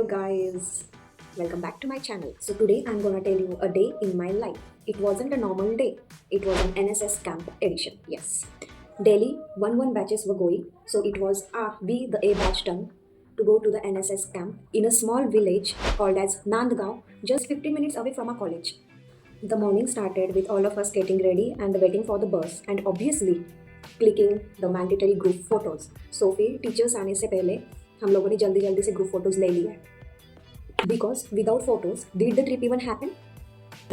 guys, welcome back to my channel. So today I'm gonna tell you a day in my life. It wasn't a normal day, it was an NSS camp edition. Yes, daily 1 batches were going, so it was we the A batch turn to go to the NSS camp in a small village called as Nandgaon, just 15 minutes away from our college. The morning started with all of us getting ready and waiting for the bus, and obviously clicking the mandatory group photos. So फिर teachers आने से पहले हम लोगों ने जल्दी जल्दी से ग्रुप फोटोज ले लिए because without photos did the trip even happen.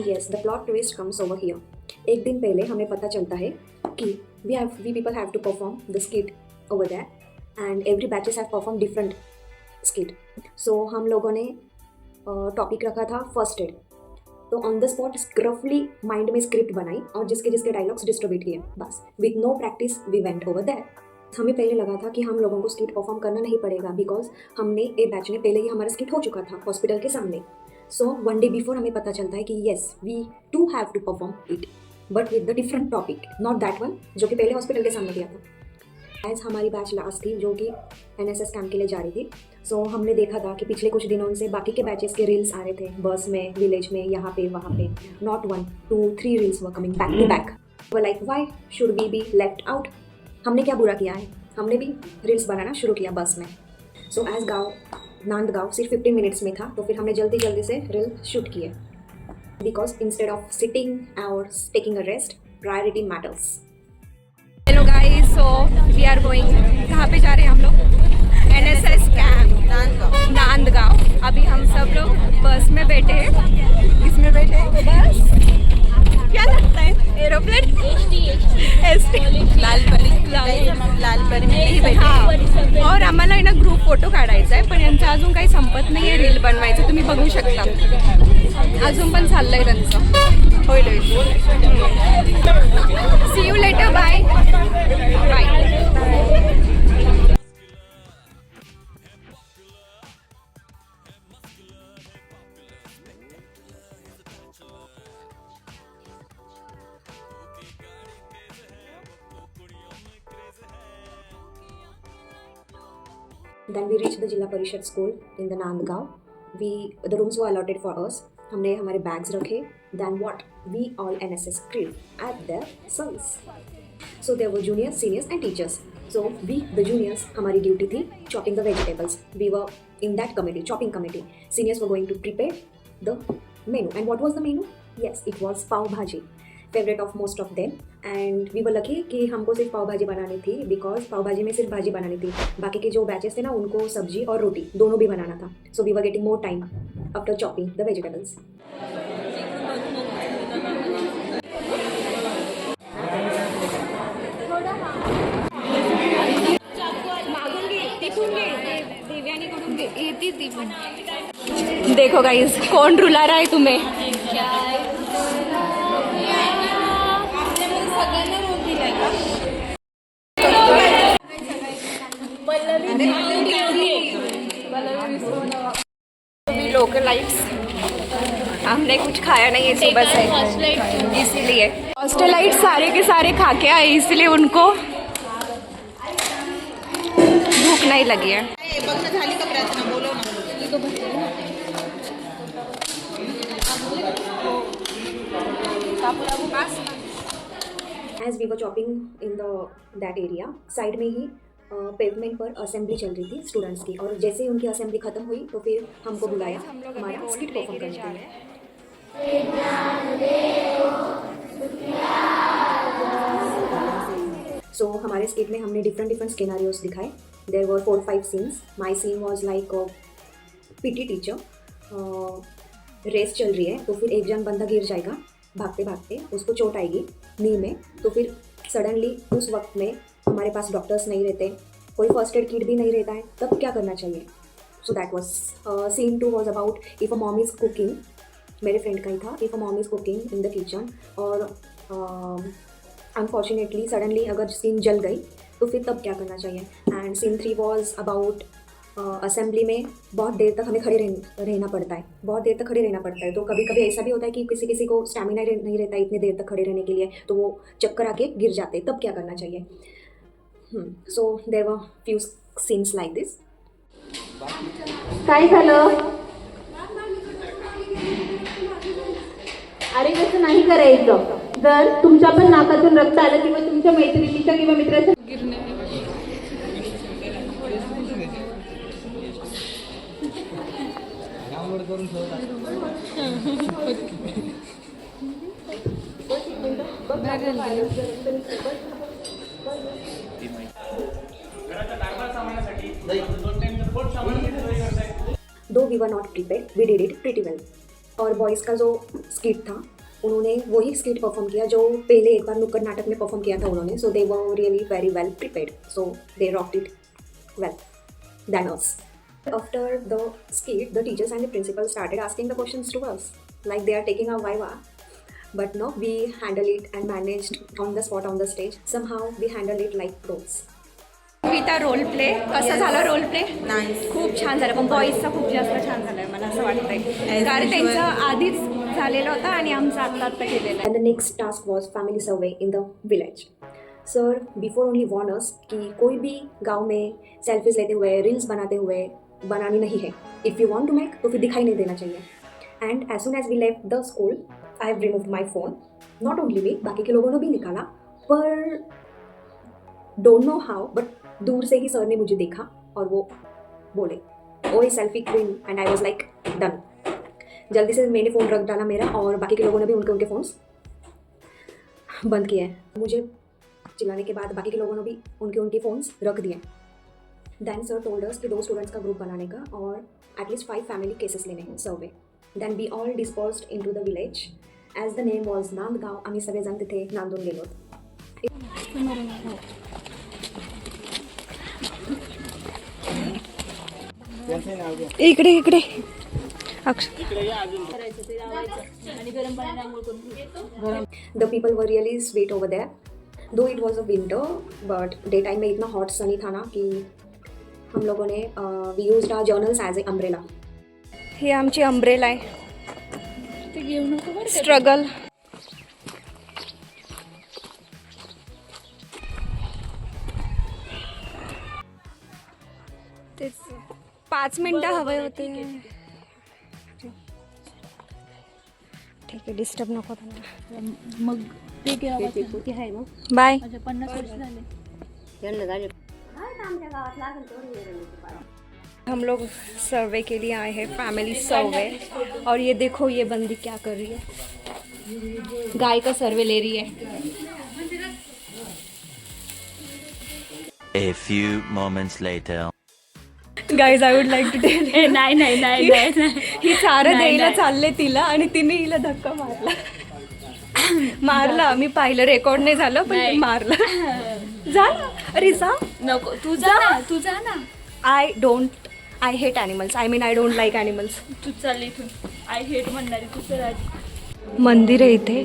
Yes, the plot twist comes over here. एक दिन पहले हमें पता चलता है कि we people have to perform the skit over that and every batches have perform different skit. So हम लोगों ने टॉपिक रखा था फर्स्ट एड. तो on the spot scruffily mind में स्क्रिप्ट बनाई और जिसके जिसके डायलॉग्स डिस्ट्रीब्यूट किए. बस with know practice we went over that. हमें पहले लगा था कि हम लोगों को स्किट परफॉर्म करना नहीं पड़ेगा बिकॉज हमने ए बैच में पहले ही हमारा स्किट हो चुका था हॉस्पिटल के सामने. सो 1 डे बिफोर हमें पता चलता है कि yes we too have to perform it but with the different topic, not that one जो कि पहले हॉस्पिटल के सामने किया था. एज हमारी बैच लास्ट थी जो कि NSS कैंप के लिए जा रही थी. सो हमने देखा था कि पिछले कुछ दिनों से बाकी के बैचेस के रील्स आ रहे थे बस में, विलेज में, यहाँ पे वहाँ पे. Not 1, 2, 3 reels were coming back to back. Like why should we be left out. हमने क्या बुरा किया है, हमने भी रील्स बनाना शुरू किया बस में. सो एज नांदगांव सिर्फ 15 मिनट्स में था तो फिर हमने जल्दी जल्दी से रील शूट किए बिकॉज इंस्टेड ऑफ सिटिंग और taking a rest, priority matters. Hello guys, so we are going, कहाँ पे जा रहे हैं हम लोग? NSS camp Nandgaon. अभी हम सब लोग बस में बैठे हैं. किसमें बैठे हैं? बस. क्या लगता है? एरोप्लेन? एसटी लालपरी नहीं बैठे. हाँ, और आम्हाला आहे ना ग्रुप फोटो काढायचा आहे पण यांचं अजून काही संपत नाही आहे रील बनवायचं. तुम्ही बघू शकता अजून पण चाललंय त्यांचं. होईल. See you later. Bye bye. Then we reached the Jilla Parishad school in the Nandgaon. The rooms were allotted for us. हमने हमारे बैग्स रखे. Then what? We all NSS crew at their service. So there were juniors, seniors and teachers. So we, the juniors, हमारी duty थी chopping the vegetables. We were in that committee, chopping committee. Seniors were going to prepare the menu. And what was the menu? Yes, it was pav bhaji. Favourite of most of them. And we were lucky कि हमको सिर्फ पाव भाजी बनानी थी because पाव भाजी में सिर्फ भाजी बनानी थी. बाकी के जो बैचेस थे ना उनको सब्जी और रोटी दोनों भी बनाना था. So we were getting more time after chopping the vegetables. देखो गाइस कौन रुला रहा है तुम्हें. Local lights. हमने कुछ खाया नहीं है सुबह से इसीलिए. हॉस्टलाइट सारे के सारे खा के आए इसलिए उनको भूख नहीं लगी है. As we were chopping in that area, side में ही पेवमेंट पर असेंबली चल रही थी स्टूडेंट्स की. और जैसे ही उनकी असेंबली खत्म हुई तो फिर हमको बुलाया हमारा स्किट परफॉर्म करने के लिए. सो हमारे स्किट में हमने डिफरेंट स्केनारियोस दिखाए. There were 4-5 scenes. My scene was like PT teacher. Race चल रही है तो फिर एक जन बंदा गिर जाएगा भागते भागते, उसको चोट आएगी नी में. तो फिर सडनली उस वक्त में हमारे पास डॉक्टर्स नहीं रहते, कोई फर्स्ट एड किट भी नहीं रहता है, तब क्या करना चाहिए. So that was scene 2 was about if a mom is cooking. मेरे फ्रेंड का ही था. If a mom is cooking in the kitchen और अनफॉर्चुनेटली सडनली अगर सीन जल गई तो फिर तब क्या करना चाहिए. And scene 3 was about assembly में बहुत देर तक हमें खड़े रहना पड़ता है. बहुत देर तक खड़े रहना पड़ता है तो कभी कभी ऐसा भी होता है कि किसी किसी को स्टैमिना नहीं रहता है इतनी देर तक खड़े रहने के लिए, तो वो चक्कर आके गिर जाते हैं. तब क्या करना चाहिए. So there were few scenes like this. काय झालं? अरे कसं नाही करायचं. जर तुमच्या पण नाकातून रक्त आलं किंवा तुमच्या मैत्रिणीच्या किंवा मित्राच्या though we were not prepare we did it pretty well. और बॉयज़ का जो स्किट था उन्होंने वही स्किट परफॉर्म किया जो पहले एक बार नुक्कड़ नाटक में परफॉर्म किया था उन्होंने. So they were really very well prepared. So they rocked it well than us. After the skit, the teachers and the principal started asking the questions to us like they are taking our viva. But no, we handled it and managed on the spot on the stage. Somehow we handled it like pros. Kavita role play कसं झालं role play? खूप छान झालं, पण बॉईजचा खूप जास्त छान झालाय मला असं वाटतंय, कारण त्यांचं आधीच झालेलं होतं आणि आमचं आत्ता केलेलं आहे. And the next task was family survey in the village. Sir before only warned us कि कोई भी गांव में सेल्फीज लेते हुए रील्स बनाते हुए बनानी नहीं है. If you want to make तो फिर दिखाई नहीं देना चाहिए. And as soon as we left the school I have removed my phone. Not only me, बाकी के लोगों ने भी निकाला, पर डोंट नो हाउ बट दूर से ही सर ने मुझे देखा और वो बोले ओए selfie queen. And I was like done. जल्दी से मैंने फ़ोन रख डाला मेरा, और बाकी के लोगों ने भी उनके फ़ोन्स बंद किए हैं. मुझे चिल्लाने के बाद बाकी के लोगों ने भी उनके फ़ोन्स रख दिए. देन सर टोल्ड अस कि 2 स्टूडेंट्स का ग्रुप बनाने का और एटलीस्ट 5 फैमिली केसेस लेने हैं survey. Then we all dispersed in to the village. As the name was Nandgaon. आम्ही सगळेजण तिथे नांदून गेलो. इकडे इकडे the people were really sweet over there. Though it was a winter but day time में इतना हॉट सनी था ना कि हम लोगों ने we used our journals as a umbrella. ही आमची अम्ब्रेला आहे. स्ट्रगल. तेच 5 मिनिटं हवे होते. ठीक आहे, डिस्टर्ब नको त्यांना. मग ठीक आहे मग बाय. 50 वर्ष झाले. हम लोग सर्वे के लिए आए हैं, फैमिली सर्वे. और ये देखो ये बंदी क्या कर रही है, गाय का सर्वे ले रही है. A few moments later. Guys I would like to tell. नाही ही चारं द्यायला चालले तिला आणि तिने हिला धक्का मारला. मी पाहिलं, रेकॉर्ड नाही झालं पण ते मारलं. जा ना, अरे जा. नको, तू जा ना. I hate animals. I mean I don't like animals. तू चाल इथून. आय हेट म्हणणारी तू चल आधी. मंदिर आहे इथे.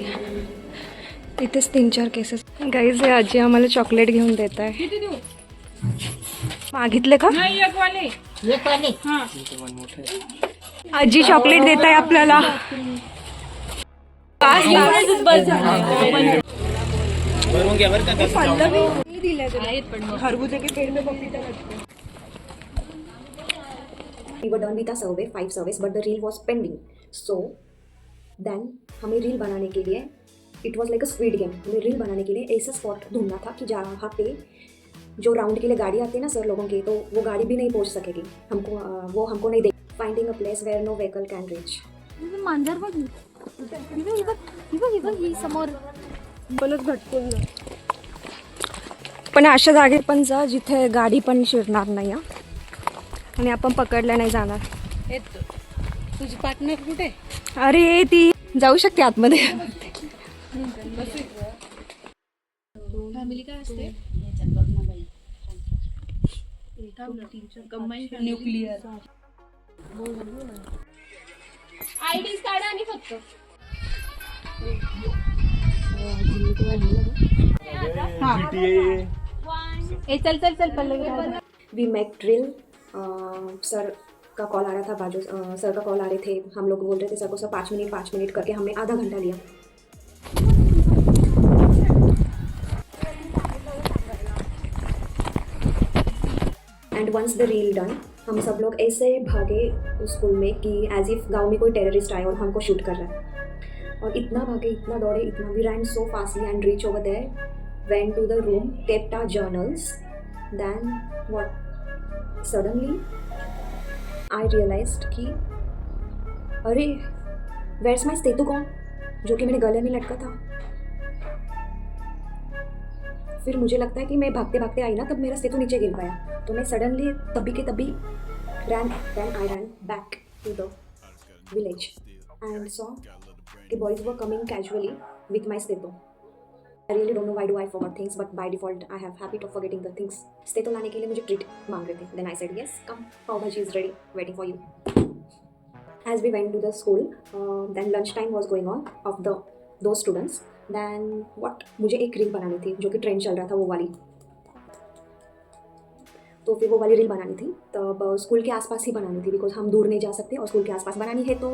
इथेच 3-4 केसेस. गाईज हे आजी आम्हाला चॉकलेट घेऊन देत आहे. किती देऊ? मागितले का? नाही, एक वाले. हां. आजी चॉकलेट देत आहे आपल्याला. We were done with our survey, 5 surveys, but the reel was pending. So then हमें रील बनाने के लिए it was like a squid game. हमें रील बनाने के लिए ऐसा स्पॉट ढूंढना था कि जहाँ पे जो राउंड के लिए गाड़ी आती है ना सर लोगों की, तो वो गाड़ी भी नहीं पहुँच सकेगी हमको. वो हमको नहीं दे. Finding a place where no vehicle can reach. मांजर बघ ही समोर. बोलत भटकून जा. पण अशा जागेत पण जा जिथे गाडी पण शिरणार नाही हा, आणि आपण पकडलं नाही जाणार. तुझी पार्टनर कुठे? अरे ती जाऊ शकते आतमध्ये. फॅमिली काय असते? न्यूक्लिअर. आयडीज काढा आणि फक्त चल Pallavi. We make drill. Sir का कॉल आ रहा था, बाजू सर का कॉल आ रहे थे. हम लोग बोल रहे थे सर को, सर 5 मिनट करके हमने आधा घंटा लिया. And once the reel done, हम सब लोग ऐसे भागे उस स्कूल में कि एज इफ गांव में कोई टेररिस्ट आए और हमको शूट कर रहा है, और इतना भागे, इतना दौड़े, इतना we ran so fastly and reach over there, went to the room, kept our journals. Then what? Suddenly, I realized कि अरे where's my स्टेथोकॉन जो कि मेरे गले में लटका था। फिर मुझे लगता है कि मैं भागते भागते आई ना, तब मेरा स्टेथो नीचे गिर गया, तो मैं सडनली तभी के तभी I ran back to the village and saw the boys were coming casually with my stetho. I really don't know why do I forget things, but by default I have habit of forgetting the things. Stetho लाने के लिए मुझे treat मांग रहे थे. Then I said yes, come, pav bhaji is ready, waiting for you. As we went to the school, then lunch time was going on of those students. Then what? मुझे एक reel बनानी थी जो कि trend चल रहा था वो वाली. तो फिर वो वाली रील बनानी थी, तब स्कूल के आसपास ही बनानी थी, बिकॉज हम दूर नहीं जा सकते और स्कूल के आसपास बनानी है तो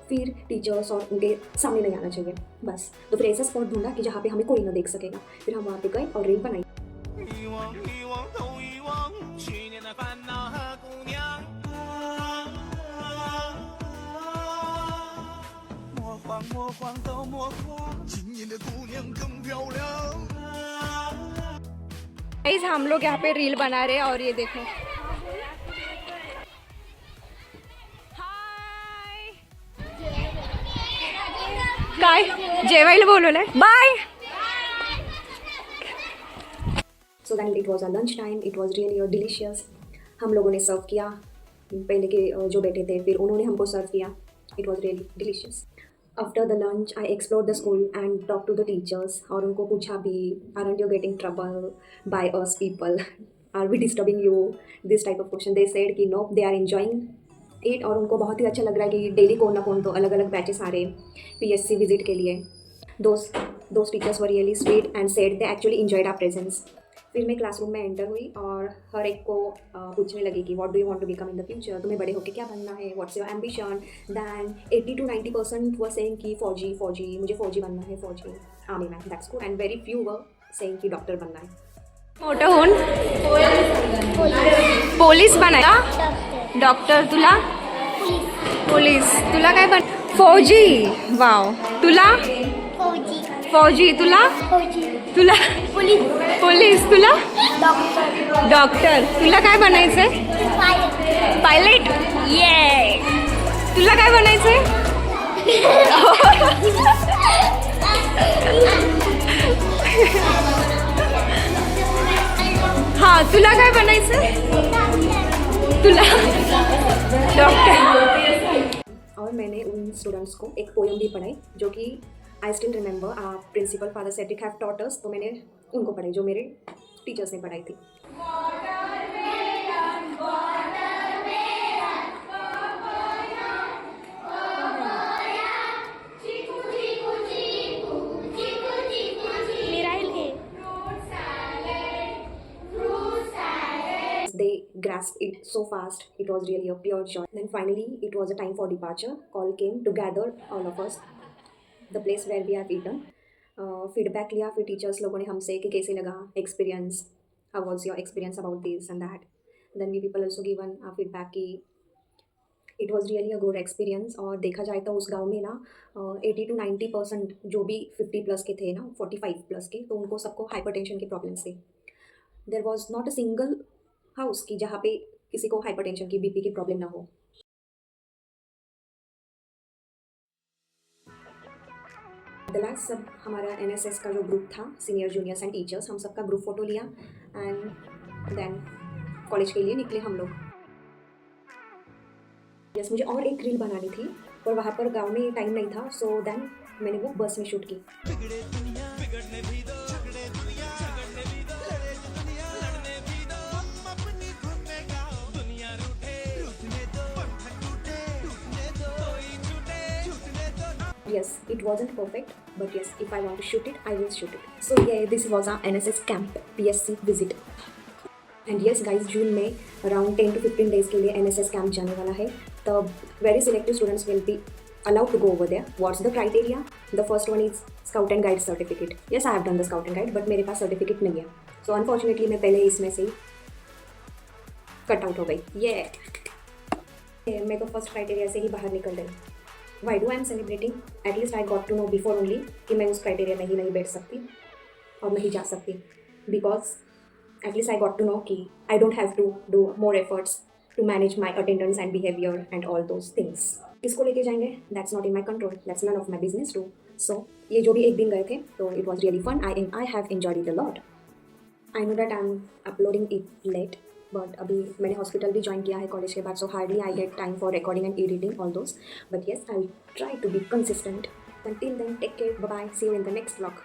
फिर टीचर्स और उनके सामने नहीं आना चाहिए बस. तो फिर ऐसा स्पॉट ढूंढा कि जहाँ पे हमें कोई ना देख सकेगा. फिर हम वहाँ पे गए और रील बनाई. गाइस हम लोग यहाँ पे रील बना रहे हैं और ये देखो. हाय काय जेवायला बोलवलंय. Bye. So then it was a lunch time. It was really delicious. हम लोगों ने सर्व किया, पहले के जो बैठे थे फिर उन्होंने हमको सर्व किया. It was really delicious. After the lunch I explore the school and talk to the teachers. और उनको पूछा भी, aren't you getting trouble by us people, are we disturbing you, this type of question. They said कि no, they are enjoying it. और उनको बहुत ही अच्छा लग रहा है कि डेली कौन ना कौन तो अलग अलग बैचेस आ रहे PSC विजिट के लिए. Those teachers were really sweet and said they actually enjoyed our presence. फिर मैं क्लासरूम में एंटर हुई और हर एक को पूछने लगी कि what do you want to become in the future, तुम्हें बड़े होकर क्या बनना है, what's your ambition. Then 80 to 90% were saying कि फौजी, मुझे फौजी बनना है, फौजी, army man, that's good. And very few were saying कि डॉक्टर बनना है. मोठं होऊन पोलीस बनायला. डॉक्टर. तुला पोलीस. तुला काय बन. फौजी. वाव. तुला फौजी. तुला तुला पोलीस. तुला डॉक्टर. तुला काय बनायचंय. पायलट. ये. तुला काय बनायचंय. हा तुला काय बनायचंय. तुला डॉक्टर. और मैंने उन स्टूडेंट्स को एक पोएम भी पढ़ाई जो कि I still remember. Principal Father Cedric have taught us. तो मैंने उनको पढ़ाई जो मेरे टीचर्स ने पढ़ाई थी. They grasped it so fast. It was really a pure joy. Then finally, it was a time for departure. Call came to gather all of us, the place where we have eaten. Feedback लिया फिर teachers लोगों ने हमसे कि कैसे लगा experience, how was your experience about this and that. Then we people also given feedback कि it was really a good experience. और देखा जाए तो उस गाँव में ना 80 to 90% जो भी 50+ के थे ना, 45+ के, तो उनको सबको हाइपरटेंशन की प्रॉब्लम्स थी. There was not a single house की जहाँ पे किसी को हाइपरटेंशन की, BP की प्रॉब्लम ना हो. द लास्ट सब हमारा NSS का जो ग्रुप था, सीनियर जूनियर्स एंड टीचर्स, हम सबका ग्रुप फ़ोटो लिया एंड देन कॉलेज के लिए निकले हम लोग. यस, मुझे और एक रील बनानी थी पर वहाँ पर गांव में टाइम नहीं था, सो देन मैंने वो बस में शूट की. Yes, it wasn't perfect, but yes, if I want to shoot it, I will shoot it. So yeah, this was our NSS camp PSC visit. And yes guys, जून में around 10 to 15 days के लिए NSS camp जाने वाला है. तब very selective students will be allowed to go over there. What's the criteria? The first one is Scout and Guide certificate. Yes, I have done the Scout and Guide, but मेरे पास certificate नहीं है. So unfortunately मैं पहले इसमें से cut out हो गई. Yeah. मैं तो फर्स्ट क्राइटेरिया से ही बाहर निकल गई. Why do I am celebrating? At least I got to know before only कि मैं उस क्राइटेरिया में ही नहीं बैठ सकती और नहीं जा सकती. Because at least I got to know कि I don't have to do more efforts to manage my attendance and behaviour and all those things. किसको लेके जाएंगे? That's not in my control, that's none of my business too. So ये जो भी एक दिन गए थे तो it was really fun. I have enjoyed it a lot. I know that I am uploading it late, but अभी मैंने हॉस्पिटल भी ज्वाइन किया है कॉलेज के बाद, so hardly I get time for recording and editing all those. But yes, I try to be consistent. Until then, take care. Bye bye. See you in the next vlog.